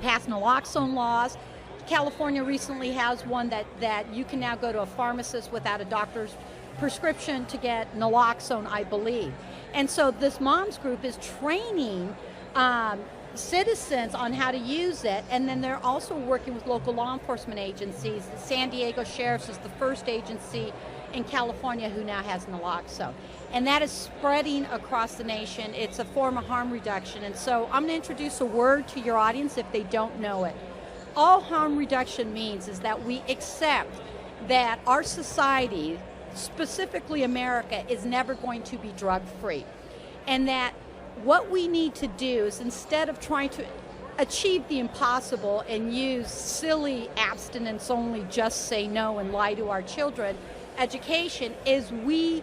pass naloxone laws. California recently has one that you can now go to a pharmacist without a doctor's prescription to get naloxone, I believe. And so this moms group is training citizens on how to use it, and then they're also working with local law enforcement agencies. The San Diego Sheriff's is the first agency in California who now has naloxone. And that is spreading across the nation. It's a form of harm reduction. And so I'm going to introduce a word to your audience if they don't know it. All harm reduction means is that we accept that our society, specifically America, is never going to be drug-free. And that what we need to do is, instead of trying to achieve the impossible and use silly abstinence only, just say no and lie to our children, education is we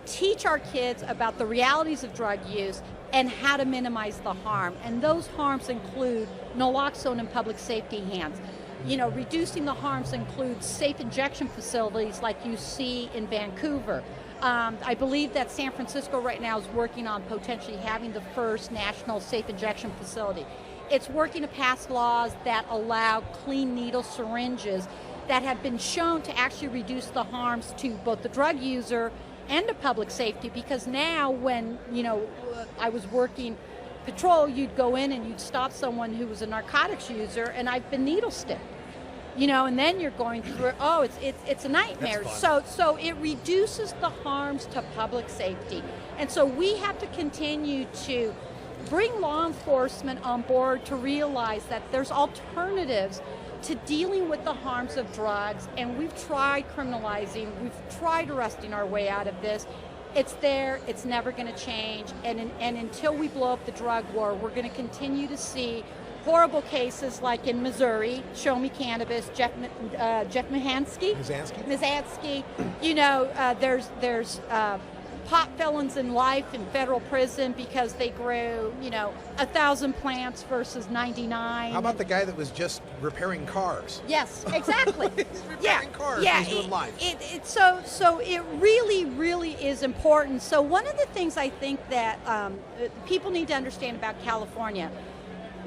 teach our kids about the realities of drug use and how to minimize the harm. And those harms include naloxone in public safety hands. Reducing the harms includes safe injection facilities like you see in Vancouver. I believe that San Francisco right now is working on potentially having the first national safe injection facility. It's working to pass laws that allow clean needle syringes that have been shown to actually reduce the harms to both the drug user and to public safety, because now when, I was working patrol, you'd go in and you'd stop someone who was a narcotics user, and I've been needle sticked. And then you're going through, it's a nightmare. So it reduces the harms to public safety. And so we have to continue to bring law enforcement on board to realize that there's alternatives to dealing with the harms of drugs, and we've tried criminalizing, we've tried arresting our way out of this. It's there, it's never going to change, and until we blow up the drug war, we're going to continue to see horrible cases like in Missouri, Show Me Cannabis, Jeff Mahansky. You know, there's pot felons in life in federal prison because they grew, 1,000 plants versus 99. How about the guy that was just repairing cars? Yes, exactly. repairing cars. Yeah, he's doing life. So it really is important. So one of the things I think that people need to understand about California,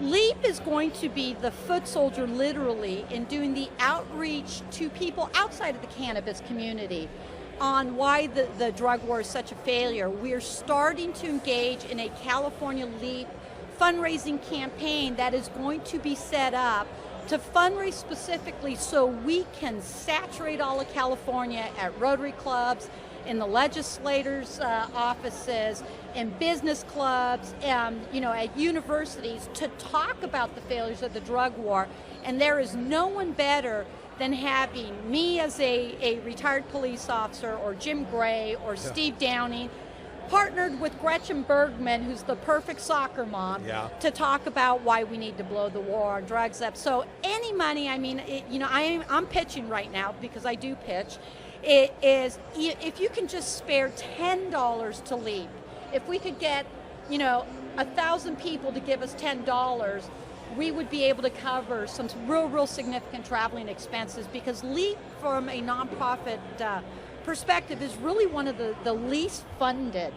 LEAP is going to be the foot soldier literally in doing the outreach to people outside of the cannabis community on why the drug war is such a failure. We're starting to engage in a California LEAP fundraising campaign that is going to be set up to fundraise specifically so we can saturate all of California at Rotary clubs, in the legislators' offices, in business clubs, at universities to talk about the failures of the drug war. And there is no one better than having me as a retired police officer, or Jim Gray, or Steve Downing, partnered with Gretchen Bergman, who's the perfect soccer mom, to talk about why we need to blow the war on drugs up. So any money, I'm pitching right now because I do pitch. It is, if you can just spare $10 to LEAP, if we could get, 1,000 people to give us $10, we would be able to cover some real significant traveling expenses, because LEAP, from a nonprofit perspective, is really one of the least funded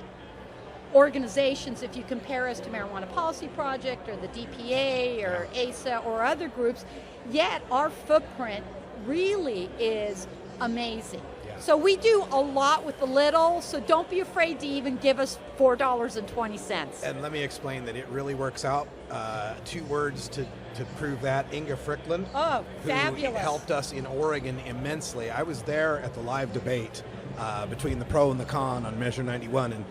organizations if you compare us to Marijuana Policy Project or the DPA or ASA or other groups, yet our footprint really is amazing. So we do a lot with the little, so don't be afraid to even give us $4.20. And let me explain that it really works out. 2 words to prove that. Inga Fricklin, who fabulous. helped us in Oregon immensely. I was there at the live debate between the pro and the con on Measure 91, and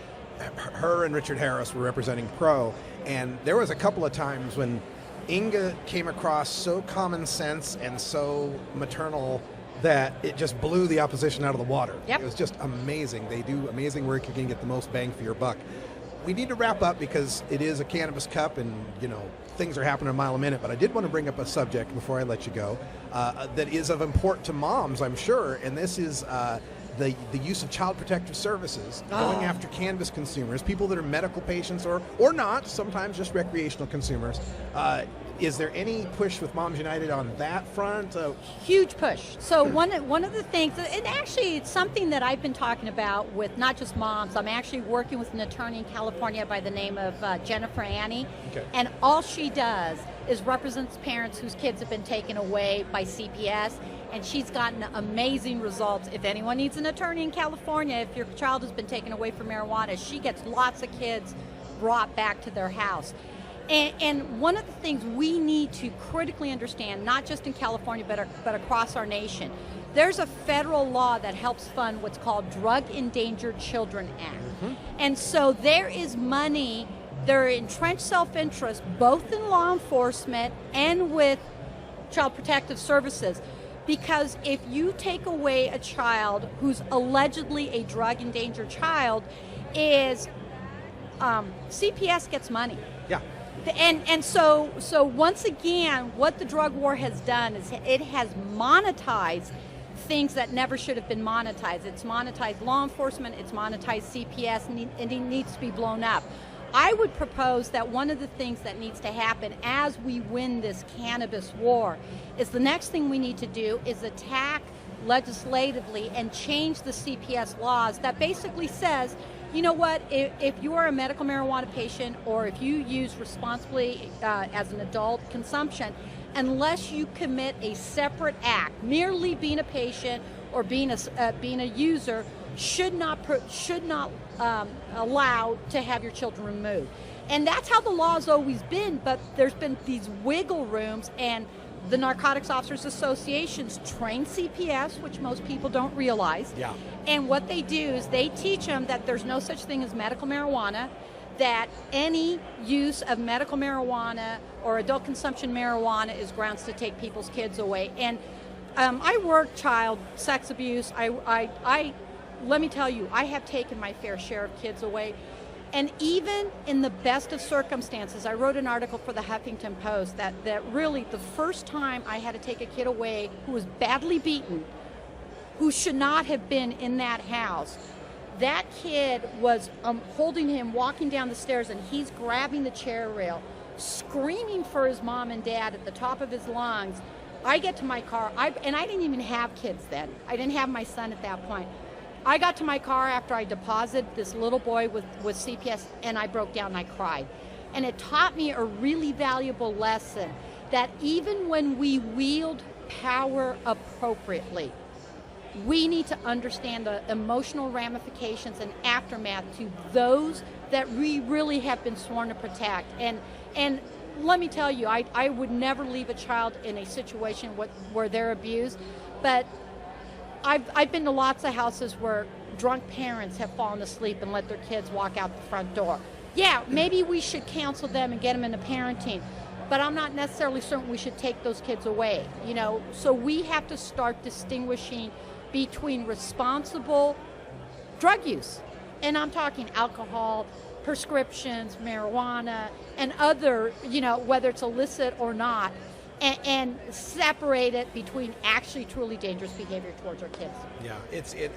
her and Richard Harris were representing pro, and there was a couple of times when Inga came across so common sense and so maternal that it just blew the opposition out of the water. It was just amazing. They do amazing work. You can get the most bang for your buck. We need to wrap up because it is a Cannabis Cup, and things are happening a mile a minute, but I did want to bring up a subject before I let you go that is of import to moms, I'm sure, and this is the use of child protective services, going after cannabis consumers, people that are medical patients or not, sometimes just recreational consumers. Is there any push with Moms United on that front? Huge push. So one of the things, and actually it's something that I've been talking about with not just moms. I'm actually working with an attorney in California by the name of Jennifer Annie, and all she does is represents parents whose kids have been taken away by CPS, and she's gotten amazing results. If anyone needs an attorney in California, if your child has been taken away for marijuana, she gets lots of kids brought back to their house. And one of the things we need to critically understand, not just in California, but across our nation, there's a federal law that helps fund what's called Drug Endangered Children Act. And so there is money, there are entrenched self-interest, both in law enforcement and with child protective services. Because if you take away a child who's allegedly a drug endangered child, CPS gets money. And so once again, what the drug war has done is it has monetized things that never should have been monetized. It's monetized law enforcement, it's monetized CPS, and it needs to be blown up. I would propose that one of the things that needs to happen as we win this cannabis war is the next thing we need to do is attack legislatively and change the CPS laws that basically says, you know what, if you are a medical marijuana patient or if you use responsibly as an adult consumption, unless you commit a separate act, merely being a patient or being a user should not allow to have your children removed. And that's how the law has always been, but there's been these wiggle rooms, and the Narcotics Officers Associations train CPS, which most people don't realize. And what they do is they teach them that there's no such thing as medical marijuana, that any use of medical marijuana or adult consumption marijuana is grounds to take people's kids away. And I work child sex abuse. I let me tell you, I have taken my fair share of kids away. And even in the best of circumstances, I wrote an article for the Huffington Post that really the first time I had to take a kid away who was badly beaten, who should not have been in that house, that kid was holding him, walking down the stairs, and he's grabbing the chair rail, screaming for his mom and dad at the top of his lungs. I get to my car, and I didn't even have kids then. I didn't have my son at that point. I got to my car after I deposited this little boy with CPS, and I broke down and I cried. And it taught me a really valuable lesson that even when we wield power appropriately, we need to understand the emotional ramifications and aftermath to those that we really have been sworn to protect. And let me tell you, I would never leave a child in a situation where they're abused, but I've been to lots of houses where drunk parents have fallen asleep and let their kids walk out the front door. Yeah, maybe we should counsel them and get them into parenting, but I'm not necessarily certain we should take those kids away, you know. So we have to start distinguishing between responsible drug use, and I'm talking alcohol, prescriptions, marijuana, and other, you know, whether it's illicit or not, and separate it between actually truly dangerous behavior towards our kids. Yeah,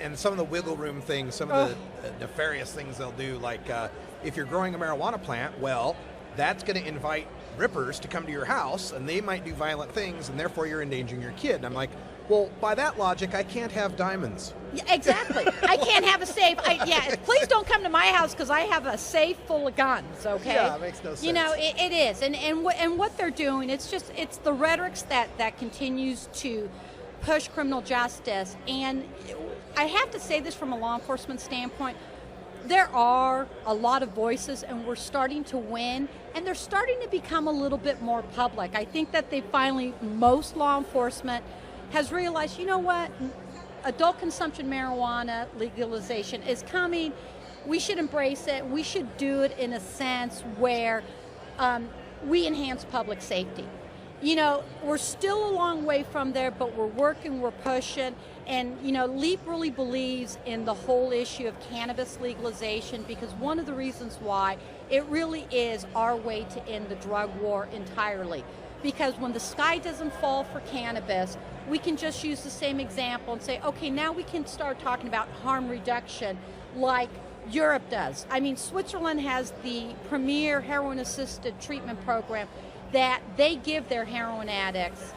and some of the wiggle room things, some of the nefarious things they'll do, like if you're growing a marijuana plant, well, that's going to invite rippers to come to your house, and they might do violent things, and therefore you're endangering your kid. And I'm like, well, by that logic, I can't have diamonds. Yeah, exactly. I can't have a safe. Please don't come to my house because I have a safe full of guns. Okay. Yeah, it makes no sense. You know, it is, and what they're doing, it's the rhetorics that continues to push criminal justice. And I have to say this from a law enforcement standpoint. There are a lot of voices, and we're starting to win, and they're starting to become a little bit more public. I think that most law enforcement has realized, you know what, adult consumption marijuana legalization is coming. We should embrace it. We should do it in a sense where we enhance public safety. You know, we're still a long way from there, but we're working, we're pushing. And, you know, LEAP really believes in the whole issue of cannabis legalization because one of the reasons why it really is our way to end the drug war entirely. Because when the sky doesn't fall for cannabis, we can just use the same example and say, okay, now we can start talking about harm reduction like Europe does. I mean, Switzerland has the premier heroin-assisted treatment program that they give their heroin addicts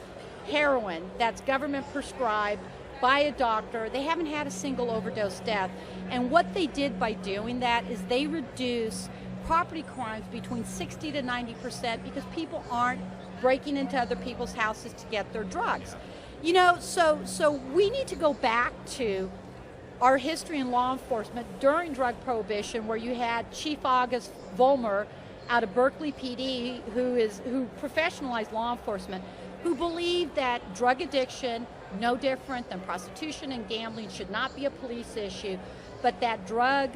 heroin that's government prescribed by a doctor. They haven't had a single overdose death. And what they did by doing that is they reduce property crimes between 60 to 90% because people aren't breaking into other people's houses to get their drugs. You know, so we need to go back to our history in law enforcement during drug prohibition, where you had Chief August Vollmer out of Berkeley PD, who professionalized law enforcement, who believed that drug addiction, no different than prostitution and gambling, should not be a police issue, but that drug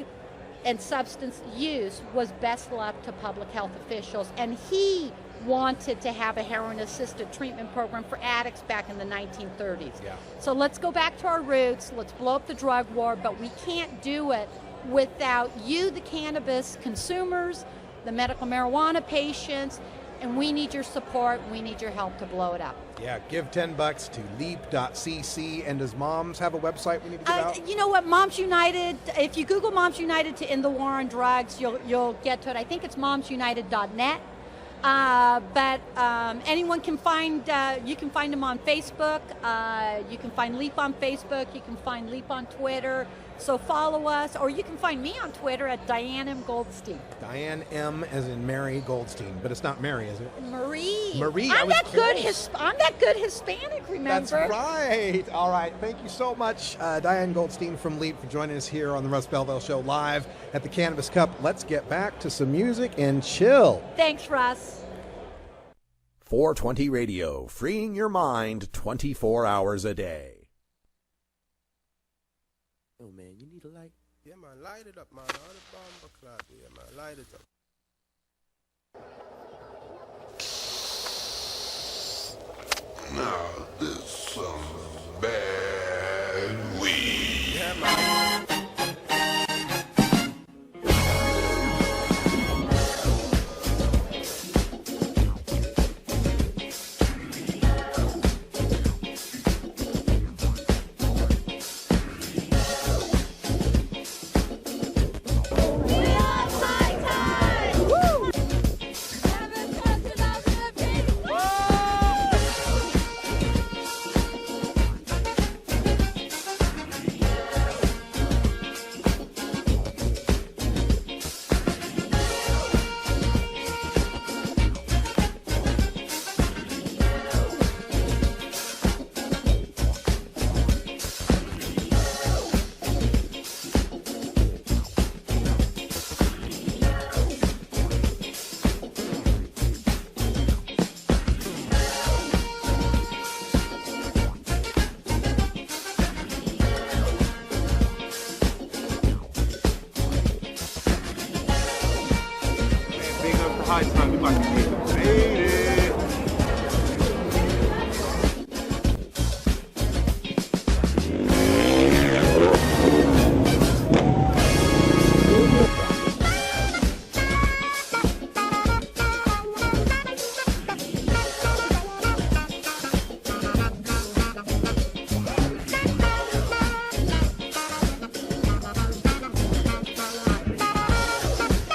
and substance use was best left to public health officials. And he wanted to have a heroin-assisted treatment program for addicts back in the 1930s. Yeah. So let's go back to our roots. Let's blow up the drug war, but we can't do it without you, the cannabis consumers, the medical marijuana patients, and we need your support. We need your help to blow it up. Yeah, give $10 to leap.cc. And does Moms have a website we need to give out? You know what, Moms United, if you Google Moms United to end the war on drugs, you'll get to it. I think it's momsunited.net. But anyone can find, you can find them on Facebook. You can find LEAP on Facebook. You can find LEAP on Twitter. So follow us, or you can find me on Twitter at Diane M. Goldstein. Diane M. as in Mary Goldstein, but it's not Mary, is it? Marie. Marie. I'm that good Hispanic, remember? That's right. All right. Thank you so much, Diane Goldstein from LEAP, for joining us here on the Russ Belville Show live at the Cannabis Cup. Let's get back to some music and chill. Thanks, Russ. 420 Radio, freeing your mind 24 hours a day. Yo, man, you need a light? Yeah, man, light it up, man. All the bomb clock, yeah, man, light it up. Now this some bad weed. Yeah, man. High time, we about to get faded.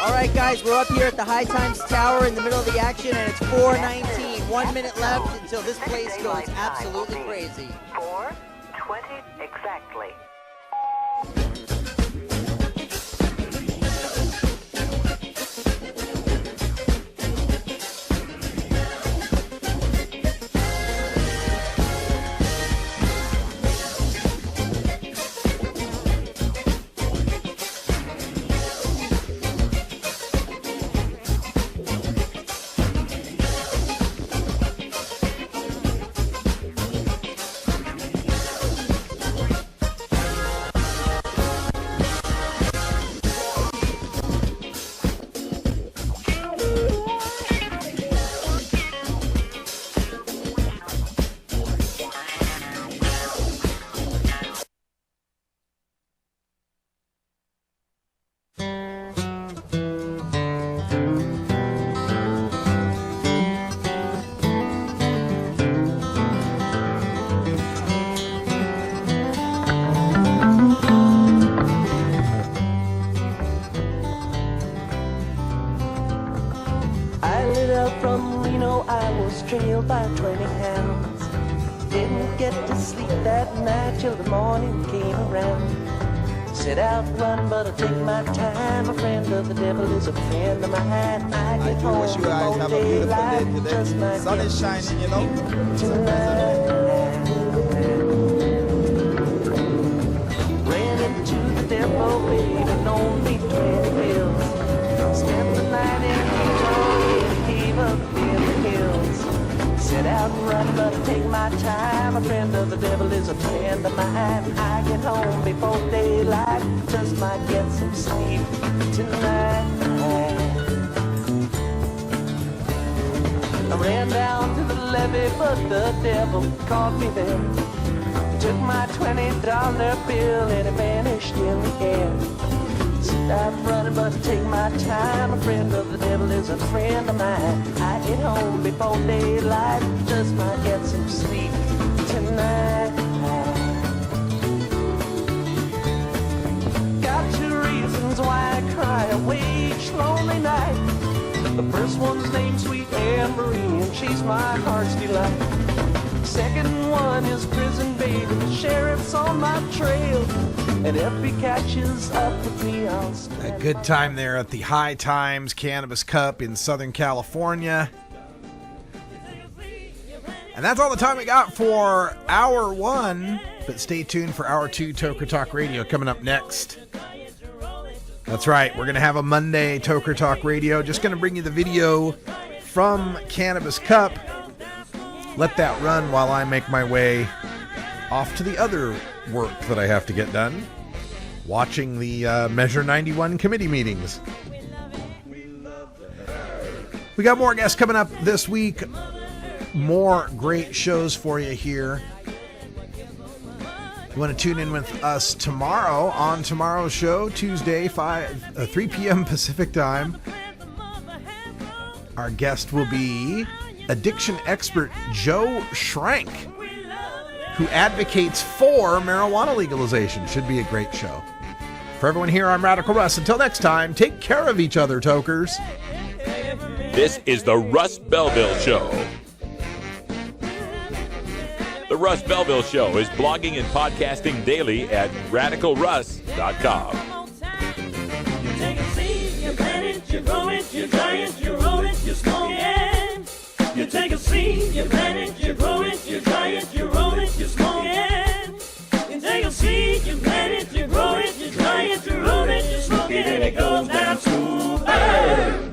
Alright guys, we're up here at the High Times Tower in the middle of the action and it's 4:19. 1 minute left until this place goes absolutely crazy. 4:20 exactly. Trailed by 20 hounds. Didn't get to sleep that night till the morning came around. Set out running, but I take my time. A friend of the devil is a friend of mine. I get home wish you guys have a beautiful day today. Sun is shining, you know. Ran into the devil, paid an only 20 bills. Spent the night in a cave up in the hills. Set out and run, but I take my time. A friend of the devil is a friend of mine. I get home before daylight, just might get some sleep tonight. I ran down to the levee, but the devil caught me there. Took my $20 bill and it vanished in the air. I'm running, but I take my time. A friend of the devil is a friend of mine. I get home before daylight, just might get some sleep tonight. Got 2 reasons why I cry away each lonely night. The first one's named Sweet Anne-Marie, and she's my heart's delight. Second one is prison baby, the sheriff's on my trail. And if he catches up with me, I'll stand. A good time there at the High Times Cannabis Cup in Southern California. And that's all the time we got for Hour 1. But stay tuned for Hour 2 Toker Talk Radio coming up next. That's right, we're going to have a Monday Toker Talk Radio. Just going to bring you the video from Cannabis Cup. Let that run while I make my way off to the other work that I have to get done. Watching the Measure 91 committee meetings. We got more guests coming up this week. more great shows for you here. You want to tune in with us tomorrow on tomorrow's show, Tuesday, 3 p.m. Pacific time. Our guest will be addiction expert Joe Schrank, who advocates for marijuana legalization. Should be a great show. For everyone here, I'm Radical Russ. Until next time, take care of each other, tokers. This is the Russ Belville Show. The Russ Belville Show is blogging and podcasting daily at radicalruss.com. You take a seed, you plant it, you grow it, you dry it, you roll it, you smoke it. You take a seed, you plant it, you grow it, you dry it, you roll it, you smoke it. You take a seed, you plant it, you grow it, you dry it, you roll it, you smoke it, and it goes down smooth.